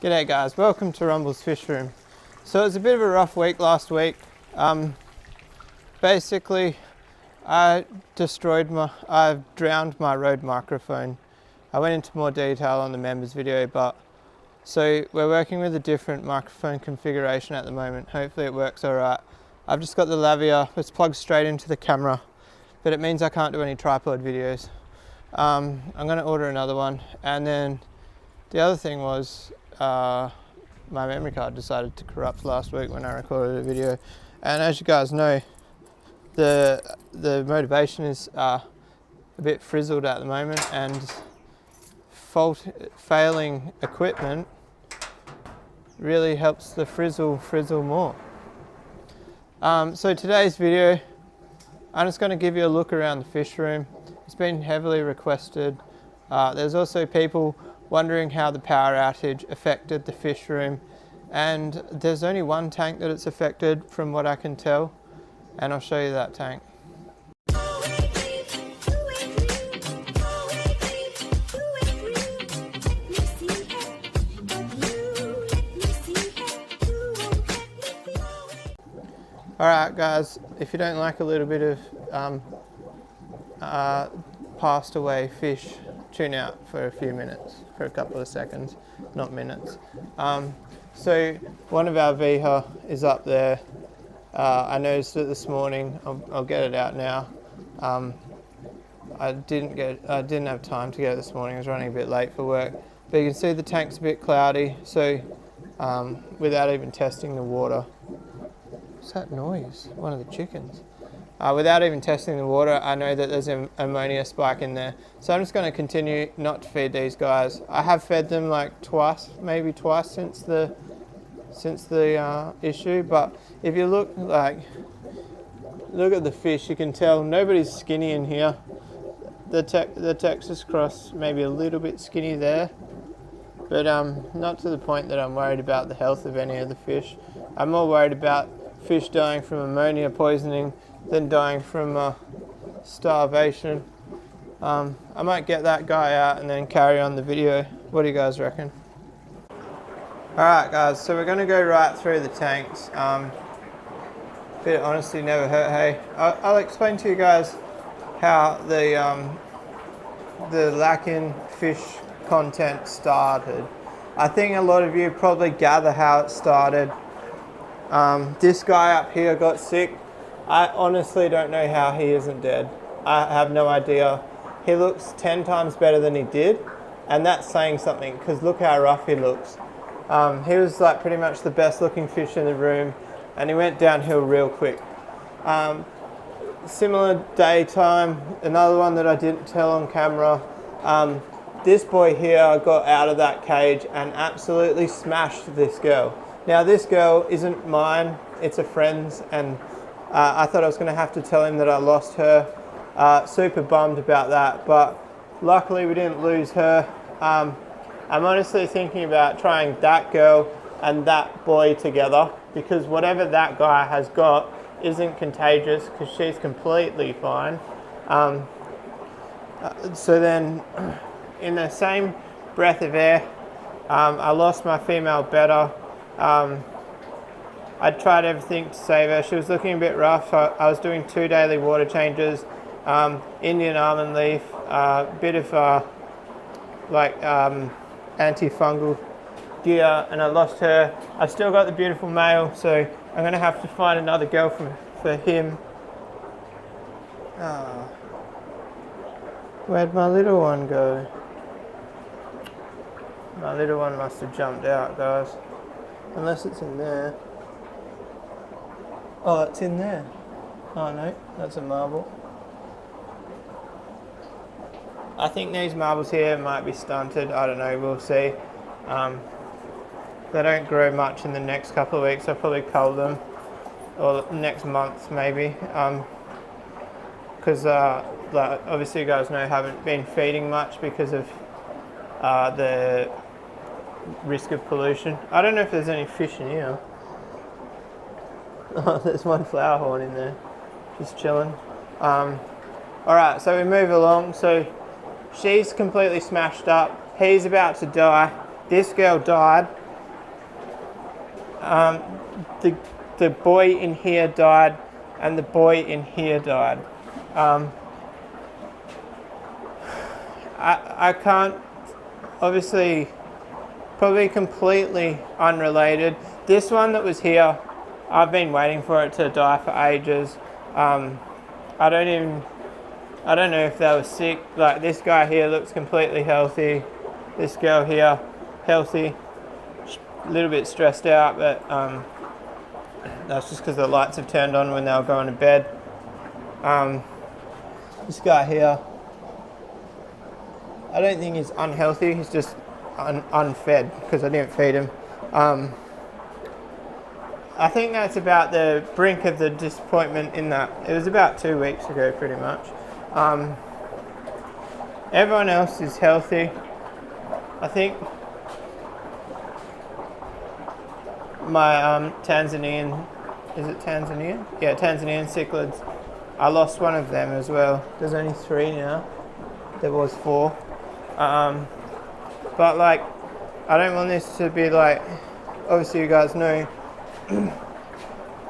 G'day guys, welcome to Rumble's Fish Room. So it was a bit of a rough week last week. Basically, I've drowned my Rode microphone. I went into more detail on the members video, but so we're working with a different microphone configuration at the moment. Hopefully it works alright. I've just got the lavalier, it's plugged straight into the camera, but it means I can't do any tripod videos. I'm going to order another one, and then the other thing was my memory card decided to corrupt last week when I recorded a video, and as you guys know, the motivation is a bit frizzled at the moment, and failing equipment really helps the frizzle more. So today's video, I'm just going to give you a look around the fish room. It's been heavily requested. There's also people wondering how the power outage affected the fish room, and there's only one tank that it's affected from what I can tell, and I'll show you that tank. Alright guys, if you don't like a little bit of passed away fish, tune out for a few minutes, for a couple of seconds, not minutes. So one of our Viha is up there. I noticed it this morning. I'll get it out now. I didn't have time to get it this morning. I was running a bit late for work, but you can see the tank's a bit cloudy. So without even testing the water, what's that noise? One of the chickens. Without even testing the water, I know that there's an ammonia spike in there. So I'm just going to continue not to feed these guys. I have fed them like maybe twice since the issue. But if you look at the fish, you can tell nobody's skinny in here. The Texas cross maybe a little bit skinny there, but not to the point that I'm worried about the health of any of the fish. I'm more worried about fish dying from ammonia poisoning than dying from starvation. I might get that guy out and then carry on the video. What do you guys reckon? Alright guys, so we're going to go right through the tanks. Bit of honesty never hurt, hey? I'll explain to you guys how the lack in fish content started. I think a lot of you probably gather how it started. This guy up here got sick. I honestly don't know how he isn't dead. I have no idea. He looks 10 times better than he did, and that's saying something, because look how rough he looks. He was like pretty much the best looking fish in the room, and he went downhill real quick. Similar daytime, another one that I didn't tell on camera. This boy here got out of that cage and absolutely smashed this girl. Now this girl isn't mine, it's a friend's, and I thought I was going to have to tell him that I lost her. Super bummed about that, but luckily we didn't lose her. I'm honestly thinking about trying that girl and that boy together, because whatever that guy has got isn't contagious, because she's completely fine. So then, in the same breath of air, I lost my female betta. I tried everything to save her. She was looking a bit rough. I was doing 2 daily water changes, Indian almond leaf, bit of antifungal gear, and I lost her. I've still got the beautiful male, so I'm going to have to find another girl for him. Where'd my little one go? My little one must have jumped out, guys. Unless it's in there. Oh, it's in there. Oh no, that's a marble. I think these marbles here might be stunted. I don't know, we'll see. They don't grow much in the next couple of weeks. I'll probably cull them, or next month maybe. Because obviously you guys know I haven't been feeding much because of the risk of pollution. I don't know if there's any fish in here. Oh, there's one flower horn in there, just chilling. Alright, so we move along. So she's completely smashed up. He's about to die. This girl died. the boy in here died, and the boy in here died. I can't, obviously, probably completely unrelated. This one that was here, I've been waiting for it to die for ages. I don't know if they were sick. Like, this guy here looks completely healthy. This girl here, healthy. A little bit stressed out, but that's just because the lights have turned on when they were going to bed. This guy here, I don't think he's unhealthy, he's just unfed because I didn't feed him. I think that's about the brink of the disappointment in that. It was about 2 weeks ago, pretty much. Everyone else is healthy. I think my Tanzanian, is it Tanzanian? Yeah, Tanzanian cichlids. I lost one of them as well. There's only 3 now. There was 4. But like, I don't want this to be like, obviously you guys know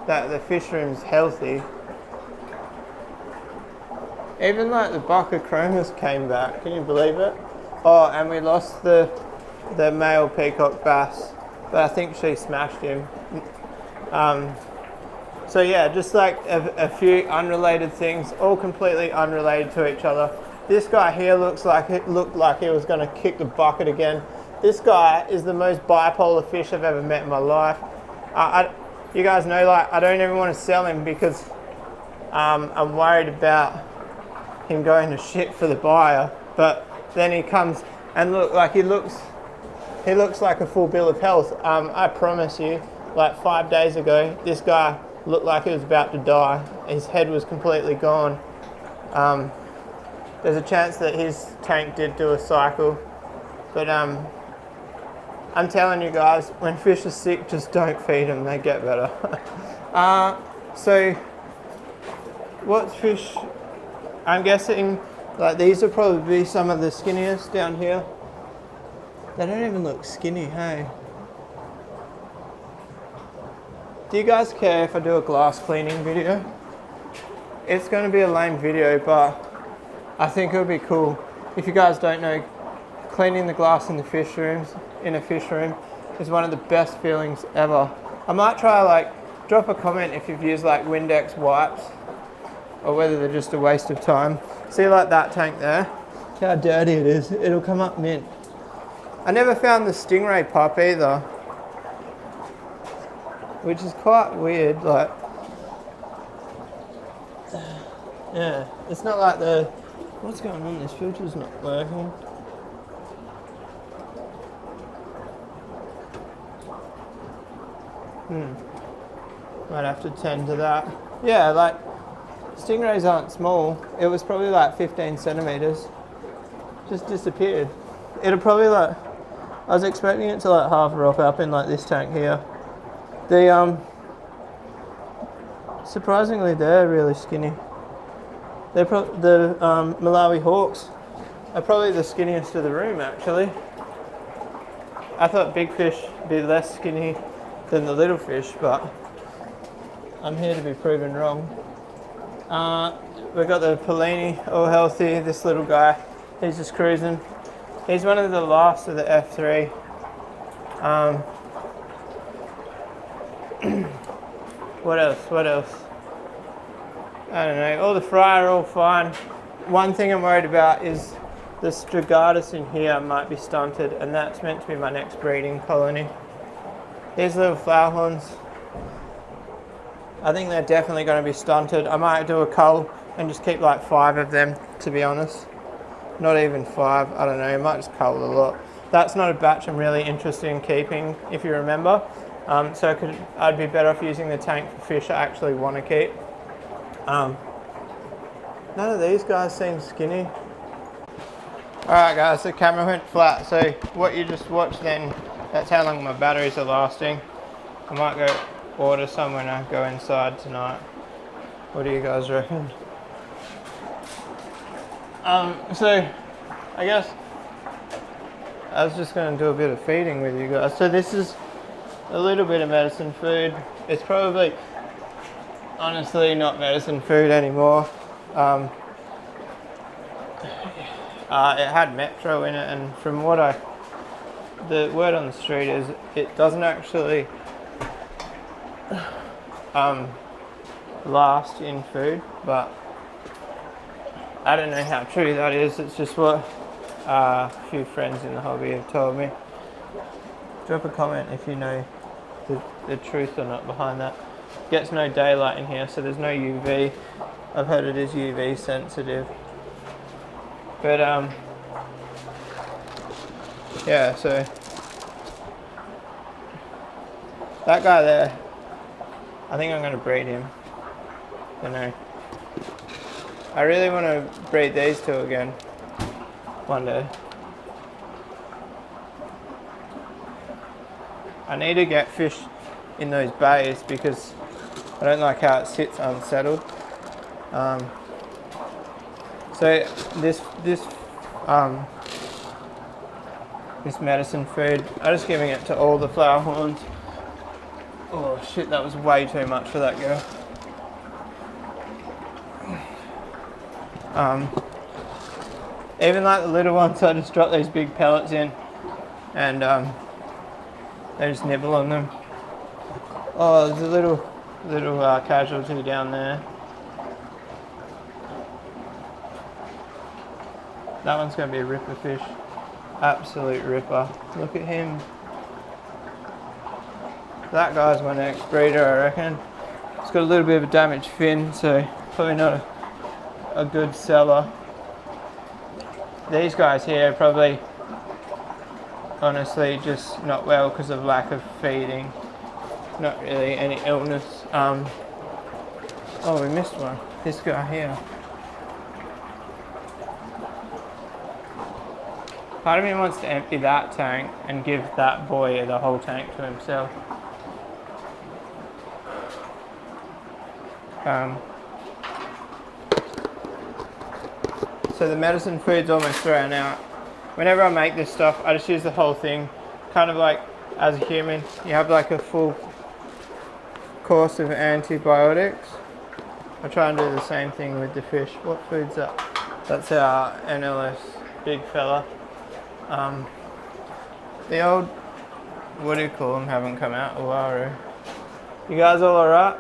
that the fish room's healthy. Even like the Bacchochromos came back, can you believe it? Oh, and we lost the male peacock bass, but I think she smashed him. So yeah, just like a few unrelated things, all completely unrelated to each other. This guy here looked like he was going to kick the bucket again. This guy is the most bipolar fish I've ever met in my life. You guys know, like, I don't even want to sell him because I'm worried about him going to shit for the buyer. But then he comes and he looks like a full bill of health. I promise you, like 5 days ago, this guy looked like he was about to die. His head was completely gone. There's a chance that his tank did do a cycle, but I'm telling you guys, when fish are sick, just don't feed them, they get better. So what's fish? I'm guessing like these will probably be some of the skinniest down here. They don't even look skinny, hey? Do you guys care if I do a glass cleaning video? It's going to be a lame video, but I think it would be cool. If you guys don't know, cleaning the glass in a fish room is one of the best feelings ever. I might try, like, drop a comment if you've used like Windex wipes or whether they're just a waste of time. See, like that tank there? Look how dirty it is. It'll come up mint. I never found the stingray pup either, which is quite weird. Like, yeah, it's not like the, what's going on? This filter's not working. Might have to tend to that. Yeah, like, stingrays aren't small. It was probably like 15 centimeters. Just disappeared. It'll probably like, I was expecting it to like half rock up in like this tank here. The surprisingly they're really skinny. They're the Malawi hawks are probably the skinniest of the room actually. I thought big fish would be less skinny than the little fish, but I'm here to be proven wrong. We've got the Polini, all healthy. This little guy, he's just cruising. He's one of the last of the F3. What else? I don't know. All the fry are all fine. One thing I'm worried about is the Strigatus in here might be stunted, and that's meant to be my next breeding colony. These little flower horns, I think they're definitely going to be stunted. I might do a cull and just keep like 5 of them, to be honest. Not even 5, I don't know, I might just cull a lot. That's not a batch I'm really interested in keeping, if you remember. So I'd be better off using the tank for fish I actually want to keep. None of these guys seem skinny. Alright guys, the camera went flat, so what you just watched then, that's how long my batteries are lasting. I might go order some when I go inside tonight. What do you guys reckon? So I guess I was just going to do a bit of feeding with you guys. So this is a little bit of medicine food. It's probably, honestly, not medicine food anymore. It had Metro in it, and from what the word on the street is it doesn't actually last in food, but I don't know how true that is. It's just what a few friends in the hobby have told me. Drop a comment if you know the truth or not behind that. Gets no daylight in here, so there's no UV. I've heard it is UV sensitive. But yeah, so that guy there, I think I'm going to breed him. I don't know. I really want to breed these two again one day. I need to get fish in those bays because I don't like how it sits unsettled. So this medicine food, I'm just giving it to all the flower horns. Oh shit, that was way too much for that girl. Even like the little ones, I just drop these big pellets in and they just nibble on them. Oh, there's a little casualty down there. That one's going to be a ripper fish. Absolute ripper. Look at him. That guy's my next breeder, I reckon. It's got a little bit of a damaged fin, so probably not a good seller. These guys here probably, honestly, just not well because of lack of feeding. Not really any illness. Oh, we missed one. This guy here. Part of me wants to empty that tank and give that boy the whole tank to himself. So the medicine food's almost ran out. Whenever I make this stuff, I just use the whole thing. Kind of like as a human, you have like a full course of antibiotics. I try and do the same thing with the fish. What food's that? That's our NLS big fella. The old, what do you call them, haven't come out, Uaru. You guys all alright?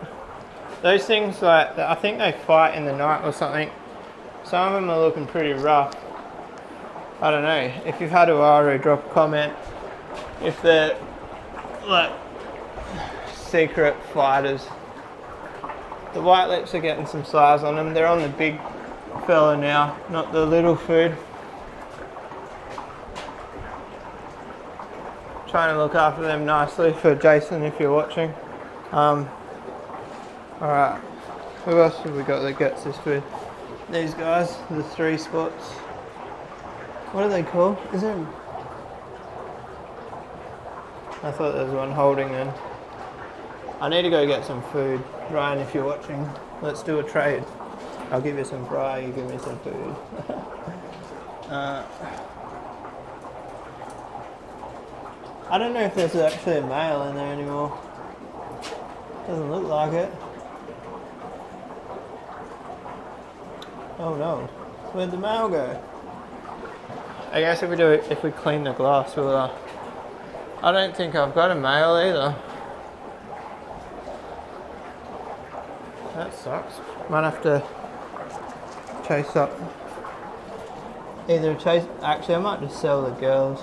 Those things, like, I think they fight in the night or something. Some of them are looking pretty rough. I don't know. If you've had Uaru, drop a comment. If they're, like, secret fighters. The white lips are getting some size on them. They're on the big fella now, not the little food. Trying to look after them nicely for Jason if you're watching. Alright, who else have we got that gets this food? These guys, the 3 spots. What are they called? Is there... I thought there was one holding them. I need to go get some food. Ryan, if you're watching, let's do a trade. I'll give you some fry, you give me some food. I don't know if there's actually a male in there anymore. Doesn't look like it. Oh no, where'd the male go? I guess if we clean the glass, we'll I don't think I've got a male either. That sucks. Might have to chase up. Actually I might just sell the girls.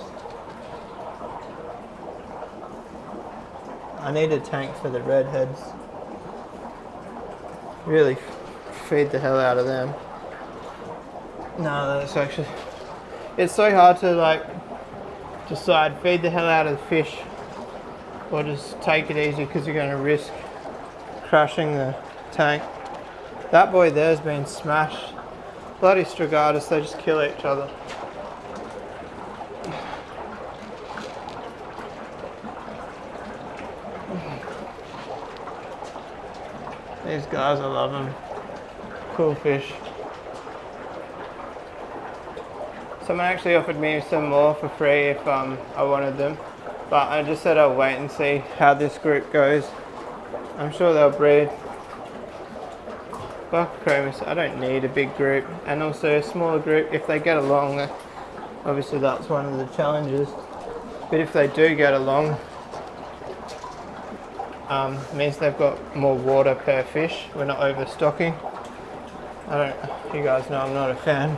I need a tank for the redheads. Really feed the hell out of them. No, that's actually... It's so hard to like decide feed the hell out of the fish or just take it easy because you're going to risk crashing the tank. That boy there's been smashed. Bloody Strigatus, they just kill each other. These guys, I love them. Cool fish. Someone actually offered me some more for free if I wanted them. But I just said I'll wait and see how this group goes. I'm sure they'll breed. Buccochromis, I don't need a big group, and also a smaller group. If they get along, obviously that's one of the challenges. But if they do get along, means they've got more water per fish. We're not overstocking. You guys know I'm not a fan.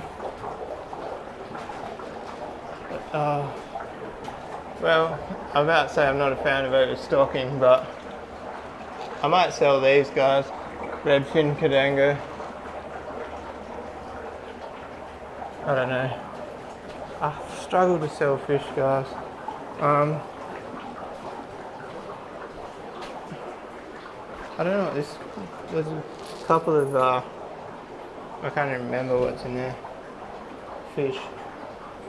Well, I'm about to say I'm not a fan of overstocking, but I might sell these guys. Redfin Cadango. I don't know. I struggle to sell fish, guys. I don't know what this. There's a couple of I can't even remember what's in there. Fish.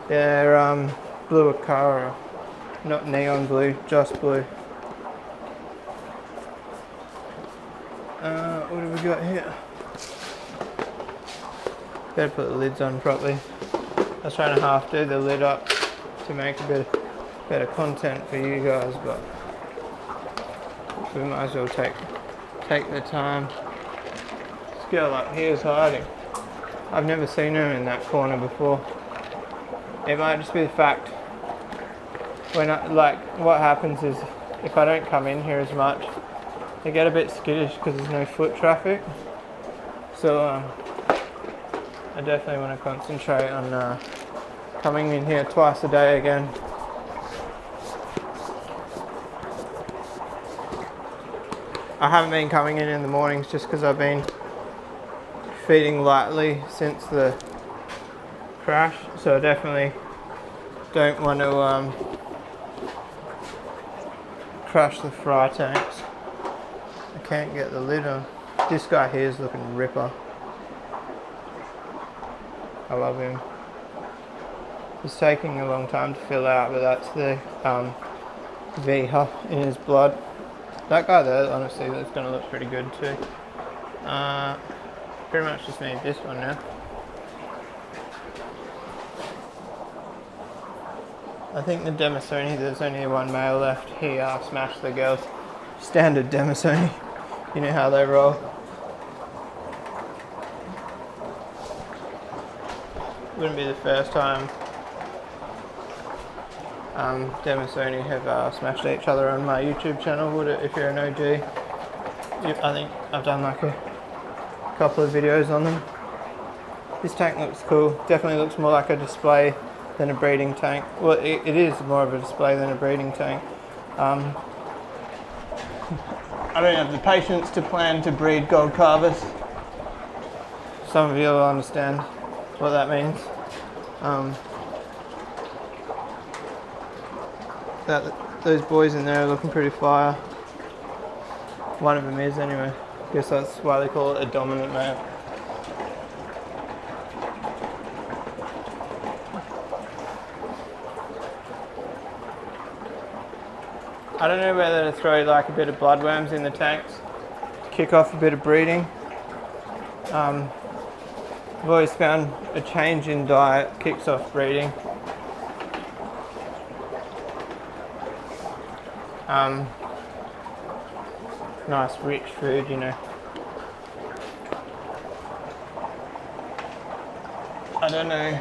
They're blue Acara, not neon blue, just blue. What have we got here? Better put the lids on properly. I was trying to half do the lid up to make a bit better content for you guys, but we might as well take the time. This girl up here is hiding. I've never seen her in that corner before. It might just be the fact what happens is if I don't come in here as much, they get a bit skittish because there's no foot traffic. So I definitely want to concentrate on coming in here twice a day again. I haven't been coming in the mornings just because I've been feeding lightly since the crash, so I definitely don't want to crash the fry tanks. I can't get the lid on. This guy here is looking ripper. I love him. It's taking a long time to fill out, but that's the VH in his blood. That guy there, honestly, that's going to look pretty good too. Pretty much just need this one now. I think the Demisoni, there's only one male left. He smashed the girls. Standard Demisoni. You know how they roll. Wouldn't be the first time Demisoni have smashed each other on my YouTube channel, would it? If you're an OG, I think I've done like a couple of videos on them. This tank looks cool. Definitely looks more like a display than a breeding tank. Well, it is more of a display than a breeding tank. I don't have the patience to plan to breed gold carvers. Some of you will understand what that means. Those boys in there are looking pretty fire. One of them is anyway. Guess that's why they call it a dominant male. I don't know whether to throw like a bit of bloodworms in the tanks to kick off a bit of breeding. I've always found a change in diet kicks off breeding. Nice rich food, you know. I don't know.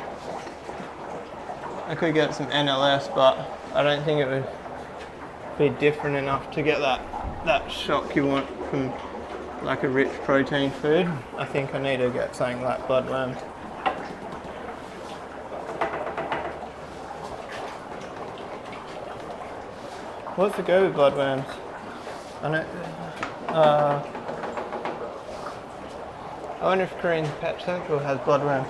I could get some NLS, but I don't think it would be different enough to get that shock you want from like a rich protein food. I think I need to get something like bloodworms. What's the go with bloodworms? I know. I wonder if Korean Pet Central has bloodworms.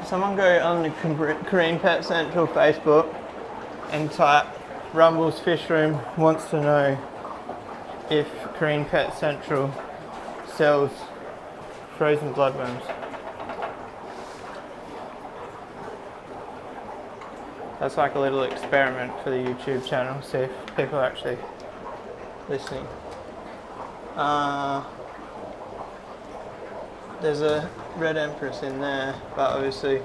Someone go on the Korean Pet Central Facebook and type Rumble's Fish Room wants to know if Korean Pet Central sells frozen bloodworms. That's like a little experiment for the YouTube channel, see if people are actually listening. There's a red empress in there, but obviously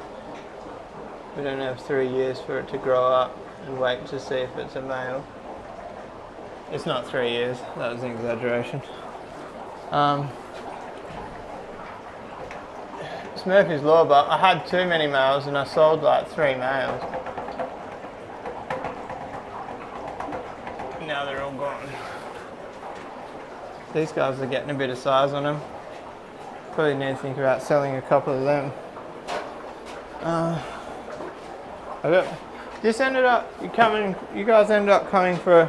we don't have 3 years for it to grow up. and wait to see if it's a male. It's not 3 years, that was an exaggeration. It's Murphy's Law, but I had too many males and I sold like 3 males. Now they're all gone. These guys are getting a bit of size on them. Probably need to think about selling a couple of them. This ended up you guys ended up coming for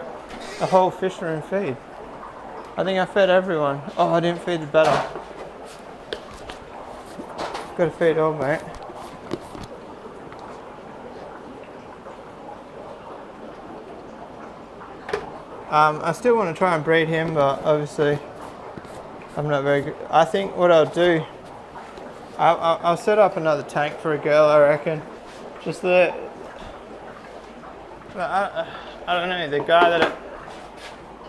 a whole fish room feed. I think I fed everyone. Oh, I didn't feed the better. Gotta feed all, mate. I still want to try and breed him, but obviously I'm not very good. I think what I'll do, I'll set up another tank for a girl, I reckon. Just the, I don't know,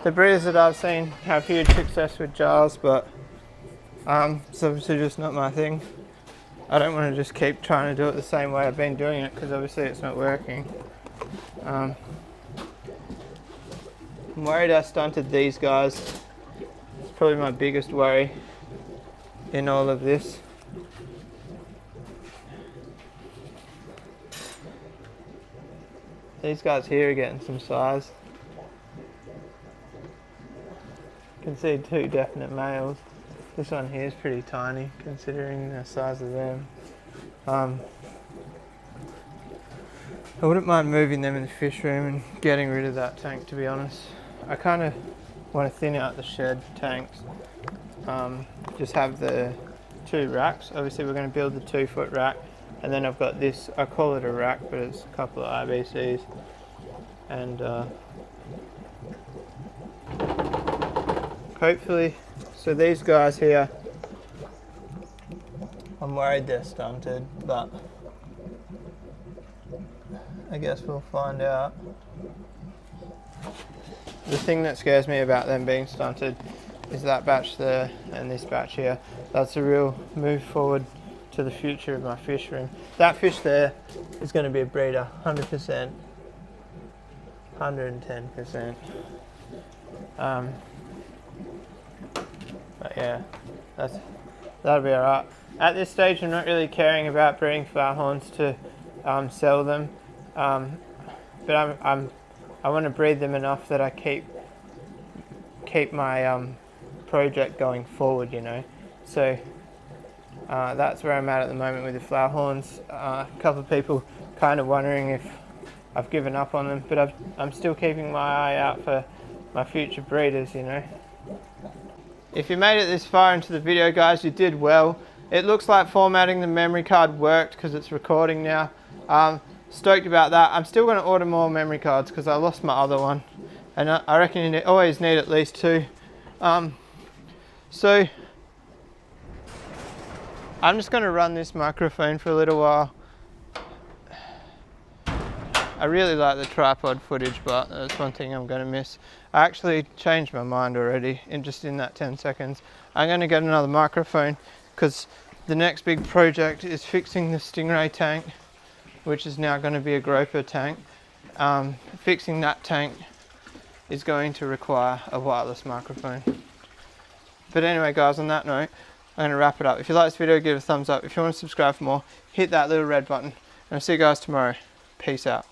the breeders that I've seen have huge success with jars, but it's obviously just not my thing. I don't want to just keep trying to do it the same way I've been doing it, because obviously it's not working. I'm worried I stunted these guys. It's probably my biggest worry in all of this. These guys here are getting some size. You can see 2 definite males. This one here is pretty tiny considering the size of them. I wouldn't mind moving them in the fish room and getting rid of that tank, to be honest. I kind of want to thin out the shed tanks. Just have the 2 racks. Obviously we're going to build the 2-foot rack, and then I've got this, I call it a rack, but it's a couple of IBCs. And hopefully, so these guys here, I'm worried they're stunted, but I guess we'll find out. The thing that scares me about them being stunted is that batch there and this batch here. That's a real move forward to the future of my fish room. That fish there is going to be a breeder, 100%, 110%. But yeah, that'll be alright. At this stage I'm not really caring about breeding flower horns to sell them, but I want to breed them enough that I keep my project going forward, you know. So that's where I'm at the moment with the flower horns. A couple of people kind of wondering if I've given up on them, but I'm still keeping my eye out for my future breeders, you know. If you made it this far into the video, guys, you did well. It looks like formatting the memory card worked because it's recording now. Stoked about that. I'm still going to order more memory cards because I lost my other one, and I reckon you always need at least 2. So I'm just going to run this microphone for a little while. I really like the tripod footage, but that's one thing I'm going to miss. I actually changed my mind already in that 10 seconds. I'm going to get another microphone because the next big project is fixing the Stingray tank, which is now going to be a groper tank. Fixing that tank is going to require a wireless microphone. But anyway, guys, on that note, I'm going to wrap it up. If you like this video, give it a thumbs up. If you want to subscribe for more, hit that little red button. And I'll see you guys tomorrow. Peace out.